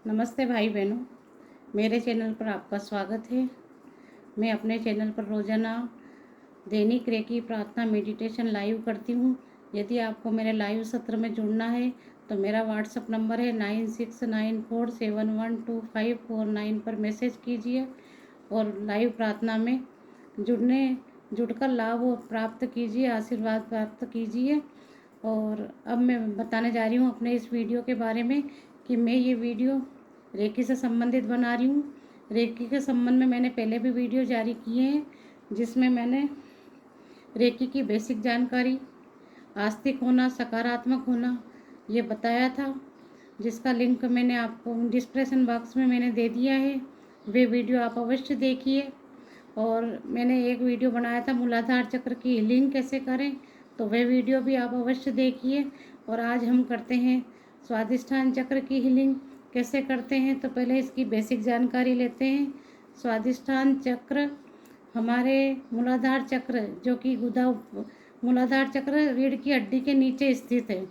नमस्ते भाई बहनों, मेरे चैनल पर आपका स्वागत है। मैं अपने चैनल पर रोज़ाना दैनिक रेकी प्रार्थना मेडिटेशन लाइव करती हूँ। यदि आपको मेरे लाइव सत्र में जुड़ना है तो मेरा व्हाट्सअप नंबर है 9694712549 पर मैसेज कीजिए और लाइव प्रार्थना में जुड़कर लाभ प्राप्त कीजिए, आशीर्वाद प्राप्त कीजिए। और अब मैं बताने जा रही हूँ अपने इस वीडियो के बारे में कि मैं ये वीडियो रेकी से संबंधित बना रही हूँ। रेकी के संबंध में मैंने पहले भी वीडियो जारी किए हैं जिसमें मैंने रेकी की बेसिक जानकारी, आस्तिक होना, सकारात्मक होना ये बताया था, जिसका लिंक मैंने आपको डिस्क्रिप्शन बॉक्स में मैंने दे दिया है। वे वीडियो आप अवश्य देखिए। और मैंने एक वीडियो बनाया था मूलाधार चक्र की हीलिंग कैसे करें, तो वह वीडियो भी आप अवश्य देखिए। और आज हम करते हैं स्वादिष्ठान चक्र की हीलिंग कैसे करते हैं। तो पहले इसकी बेसिक जानकारी लेते हैं। स्वादिष्ठान चक्र हमारे मूलाधार चक्र जो कि मूलाधार चक्र रीढ़ की हड्डी के नीचे स्थित है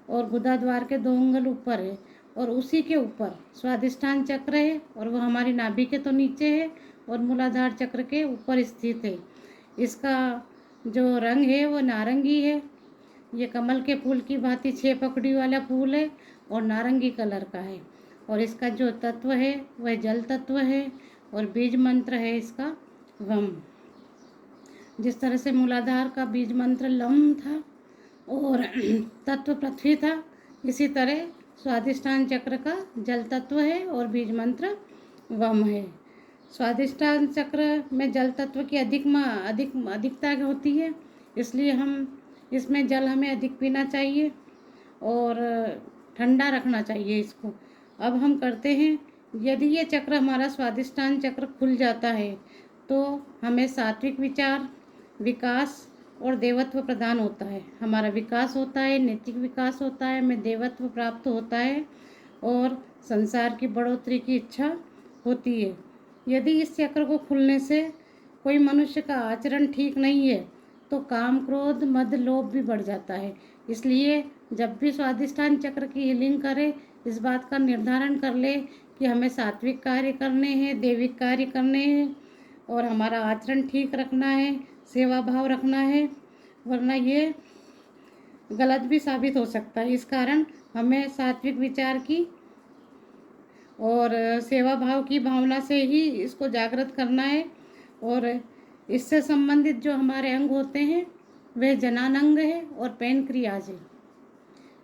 और गुदा द्वार के 2 अंगुल ऊपर है, और उसी के ऊपर स्वादिष्ठान चक्र है और वह हमारी नाभि के तो नीचे है और मूलाधार चक्र के ऊपर स्थित है। इसका जो रंग है वो नारंगी है। ये कमल के फूल की भांति 6 पकड़ी वाला फूल है और नारंगी कलर का है। और इसका जो तत्व है वह जल तत्व है और बीज मंत्र है इसका वम। जिस तरह से मूलाधार का बीज मंत्र लम था और तत्व पृथ्वी था, इसी तरह स्वादिष्ठान चक्र का जल तत्व है और बीज मंत्र वम है। स्वादिष्ठान चक्र में जल तत्व की अधिकता होती है, इसलिए इसमें जल हमें अधिक पीना चाहिए और ठंडा रखना चाहिए इसको। अब हम करते हैं, यदि ये चक्र हमारा स्वादिष्ठान चक्र खुल जाता है तो हमें सात्विक विचार, विकास और देवत्व प्रदान होता है। हमारा विकास होता है, नैतिक विकास होता है, हमें देवत्व प्राप्त होता है और संसार की बढ़ोतरी की इच्छा होती है। यदि इस चक्र को खुलने से कोई मनुष्य का आचरण ठीक नहीं है तो काम, क्रोध, मद, लोभ भी बढ़ जाता है। इसलिए जब भी स्वादिष्ठान चक्र की हीलिंग करें, इस बात का निर्धारण कर ले कि हमें सात्विक कार्य करने हैं, दैविक कार्य करने हैं और हमारा आचरण ठीक रखना है, सेवा भाव रखना है, वरना ये गलत भी साबित हो सकता है। इस कारण हमें सात्विक विचार की और सेवा भाव की भावना से ही इसको जागृत करना है। और इससे संबंधित जो हमारे अंग होते हैं वह जनानंग है और पैनक्रियाज है।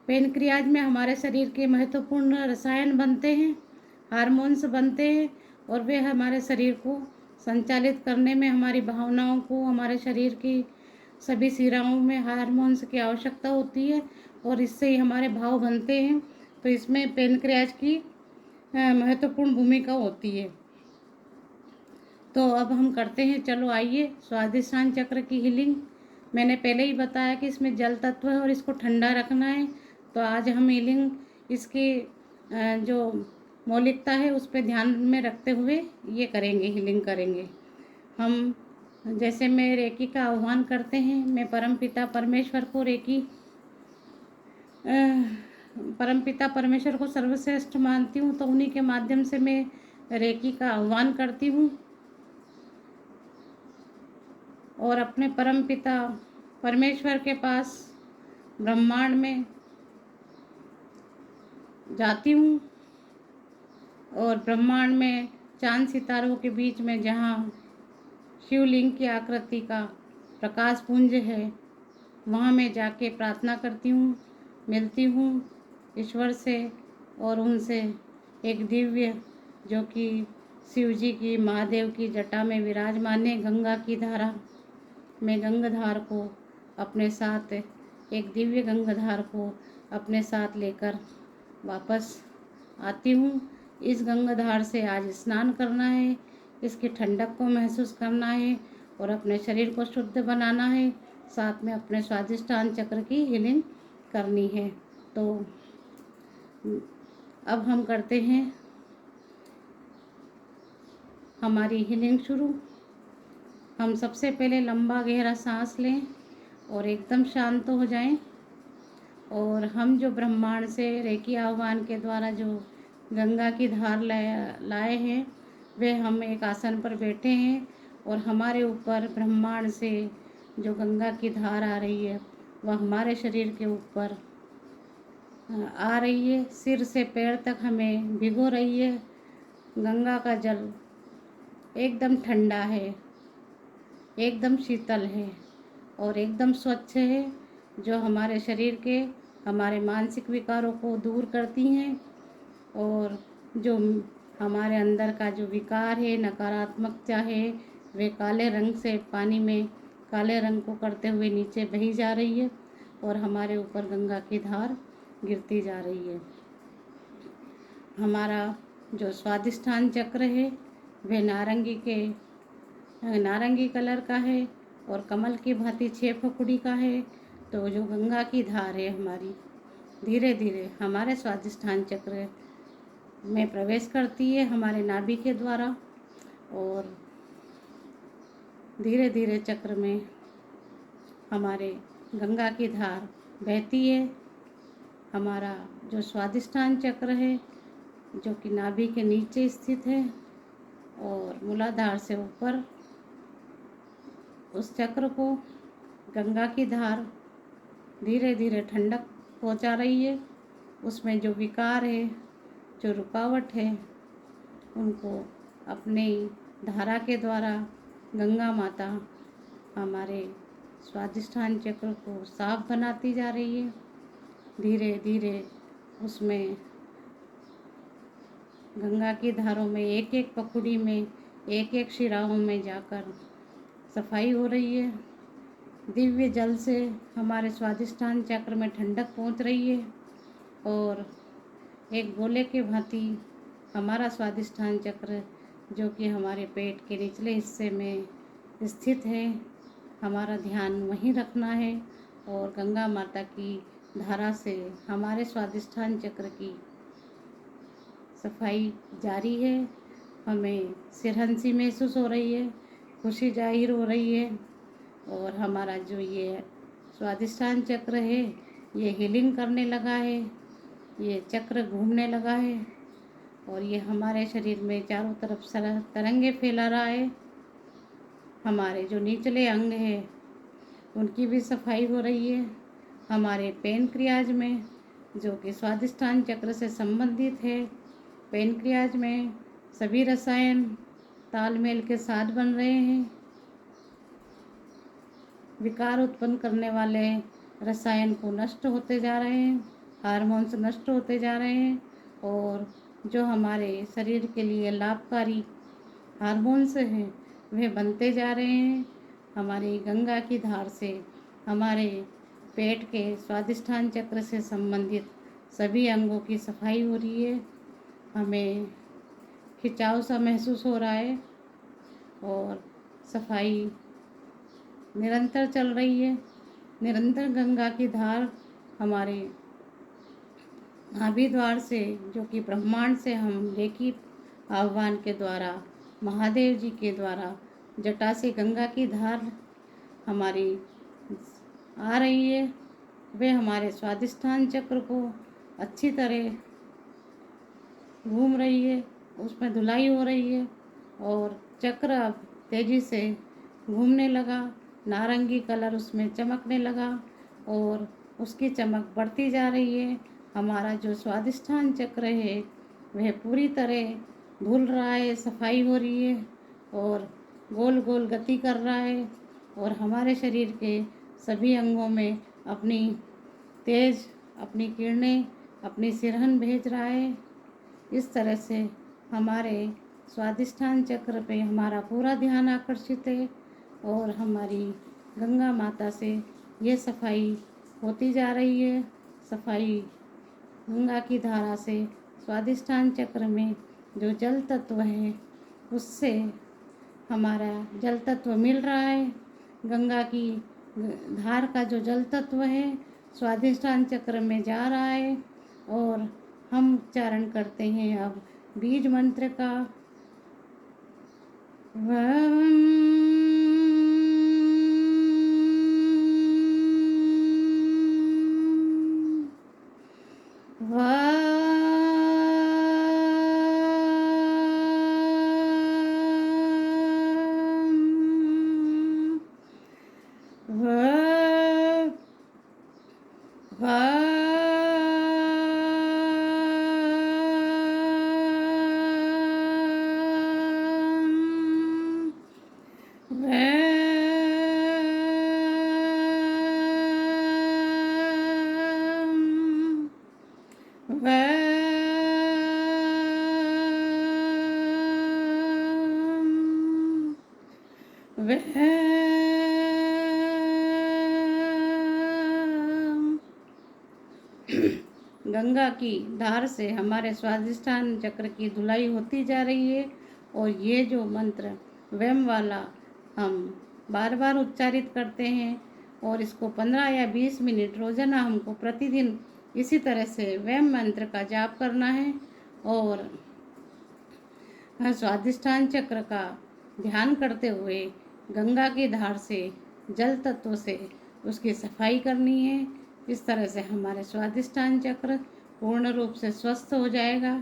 पैनक्रियाज में हमारे शरीर के महत्वपूर्ण रसायन बनते हैं, हार्मोन्स बनते हैं और वे हमारे शरीर को संचालित करने में, हमारी भावनाओं को, हमारे शरीर की सभी शिराओं में हार्मोन्स की आवश्यकता होती है और इससे ही हमारे भाव बनते हैं। तो इसमें पैनक्रियाज की महत्वपूर्ण भूमिका होती है। तो अब हम करते हैं, चलो आइए स्वादिष्ठान चक्र की हीलिंग। मैंने पहले ही बताया कि इसमें जल तत्व है और इसको ठंडा रखना है। तो आज हम हीलिंग इसकी जो मौलिकता है उस पर ध्यान में रखते हुए ये करेंगे, हीलिंग करेंगे हम। जैसे मैं रेकी का आह्वान करते हैं, मैं परमपिता परमेश्वर को परमपिता परमेश्वर को सर्वश्रेष्ठ मानती हूँ, तो उन्हीं के माध्यम से मैं रेकी का आह्वान करती हूँ और अपने परमपिता परमेश्वर के पास ब्रह्मांड में जाती हूँ और ब्रह्मांड में चांद सितारों के बीच में जहाँ शिवलिंग की आकृति का प्रकाश पुंज है, वहाँ मैं जाके प्रार्थना करती हूँ, मिलती हूँ ईश्वर से और उनसे एक दिव्य, जो कि शिव जी की, महादेव की जटा में विराजमान है, गंगा की धारा, मैं गंगाधार को अपने साथ, एक दिव्य गंगाधार को अपने साथ लेकर वापस आती हूँ। इस गंगाधार से आज स्नान करना है, इसकी ठंडक को महसूस करना है और अपने शरीर को शुद्ध बनाना है, साथ में अपने स्वादिष्ठान चक्र की हीलिंग करनी है। तो अब हम करते हैं हमारी हीलिंग शुरू। हम सबसे पहले लंबा गहरा सांस लें और एकदम शांत हो जाएं। और हम जो ब्रह्मांड से रेकी आह्वान के द्वारा जो गंगा की धार लाए हैं। वे हम एक आसन पर बैठे हैं और हमारे ऊपर ब्रह्मांड से जो गंगा की धार आ रही है वह हमारे शरीर के ऊपर आ रही है। सिर से पैर तक हमें भिगो रही है। गंगा का जल एकदम ठंडा है, एकदम शीतल है और एकदम स्वच्छ है, जो हमारे शरीर के हमारे मानसिक विकारों को दूर करती हैं और जो हमारे अंदर का जो विकार है, नकारात्मकता है, वे काले रंग से पानी में काले रंग को करते हुए नीचे बही जा रही है और हमारे ऊपर गंगा की धार गिरती जा रही है। हमारा जो स्वादिष्ठान चक्र है वह नारंगी कलर का है और कमल की भांति 6 फकुड़ी का है। तो जो गंगा की धार है हमारी धीरे धीरे हमारे स्वादिष्ठान चक्र में प्रवेश करती है हमारे नाभि के द्वारा और धीरे धीरे चक्र में हमारे गंगा की धार बहती है। हमारा जो स्वादिष्ठान चक्र है जो कि नाभि के नीचे स्थित है और मूलाधार से ऊपर, उस चक्र को गंगा की धार धीरे धीरे ठंडक पहुंचा रही है। उसमें जो विकार है, जो रुकावट है, उनको अपने धारा के द्वारा गंगा माता हमारे स्वादिष्ठान चक्र को साफ बनाती जा रही है। धीरे धीरे उसमें गंगा की धारों में एक एक पकुड़ी में एक एक शिराओं में जाकर सफाई हो रही है। दिव्य जल से हमारे स्वादिष्ठान चक्र में ठंडक पहुंच रही है और एक गोले के भांति हमारा स्वादिष्ठान चक्र जो कि हमारे पेट के निचले हिस्से में स्थित है, हमारा ध्यान वहीं रखना है और गंगा माता की धारा से हमारे स्वादिष्ठान चक्र की सफाई जारी है। हमें सिरहंसी महसूस हो रही है, खुशी जाहिर हो रही है और हमारा जो ये स्वादिष्ठान चक्र है ये हीलिंग करने लगा है, ये चक्र घूमने लगा है और ये हमारे शरीर में चारों तरफ तरंगे फैला रहा है। हमारे जो निचले अंग हैं उनकी भी सफाई हो रही है। हमारे पैनक्रियाज में जो कि स्वादिष्ठान चक्र से संबंधित है, पैनक्रियाज में सभी रसायन तालमेल के साथ बन रहे हैं। विकार उत्पन्न करने वाले रसायन को नष्ट होते जा रहे हैं, हार्मोन्स नष्ट होते जा रहे हैं और जो हमारे शरीर के लिए लाभकारी हार्मोन्स हैं वे बनते जा रहे हैं। हमारी गंगा की धार से हमारे पेट के स्वादिष्ठान चक्र से संबंधित सभी अंगों की सफाई हो रही है। हमें खिंचाव सा महसूस हो रहा है और सफाई निरंतर चल रही है। निरंतर गंगा की धार हमारे नाभि द्वार से जो कि ब्रह्मांड से हम रेकी आह्वान के द्वारा महादेव जी के द्वारा जटा से गंगा की धार हमारी आ रही है। वे हमारे स्वादिष्ठान चक्र को अच्छी तरह घूम रही है, उसमें धुलाई हो रही है और चक्र अब तेज़ी से घूमने लगा। नारंगी कलर उसमें चमकने लगा और उसकी चमक बढ़ती जा रही है। हमारा जो स्वादिष्ठान चक्र है वह पूरी तरह धुल रहा है, सफाई हो रही है और गोल गोल गति कर रहा है और हमारे शरीर के सभी अंगों में अपनी किरणें, अपनी सिरहन भेज रहा है। इस तरह से हमारे स्वादिष्ठान चक्र पे हमारा पूरा ध्यान आकर्षित है और हमारी गंगा माता से ये सफाई होती जा रही है। सफाई गंगा की धारा से स्वादिष्ठान चक्र में जो जल तत्व है उससे हमारा जल तत्व मिल रहा है। गंगा की धार का जो जल तत्व है स्वादिष्ठान चक्र में जा रहा है और हम उच्चारण करते हैं अब बीज मंत्र का। गंगा की धार से हमारे स्वादिष्ठान चक्र की धुलाई होती जा रही है और ये जो मंत्र वैम वाला हम बार बार उच्चारित करते हैं और इसको 15 या 20 मिनट रोजाना हमको प्रतिदिन इसी तरह से वैम मंत्र का जाप करना है और स्वादिष्ठान चक्र का ध्यान करते हुए गंगा की धार से जल तत्व से उसकी सफाई करनी है। इस तरह से हमारे स्वादिष्ठान चक्र पूर्ण रूप से स्वस्थ हो जाएगा,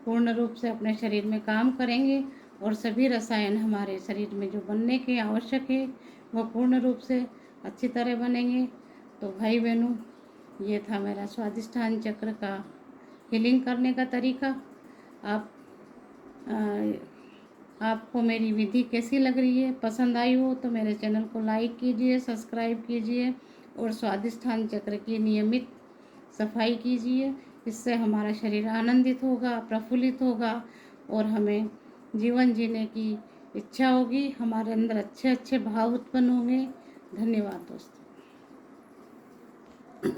पूर्ण रूप से अपने शरीर में काम करेंगे और सभी रसायन हमारे शरीर में जो बनने के आवश्यक है वो पूर्ण रूप से अच्छी तरह बनेंगे। तो भाई बहनों, ये था मेरा स्वादिष्ठान चक्र का हीलिंग करने का तरीका। आपको मेरी विधि कैसी लग रही है? पसंद आई हो तो मेरे चैनल को लाइक कीजिए, सब्सक्राइब कीजिए और स्वादिष्ठान चक्र की नियमित सफाई कीजिए। इससे हमारा शरीर आनंदित होगा, प्रफुल्लित होगा और हमें जीवन जीने की इच्छा होगी, हमारे अंदर अच्छे अच्छे भाव उत्पन्न होंगे। धन्यवाद दोस्तों।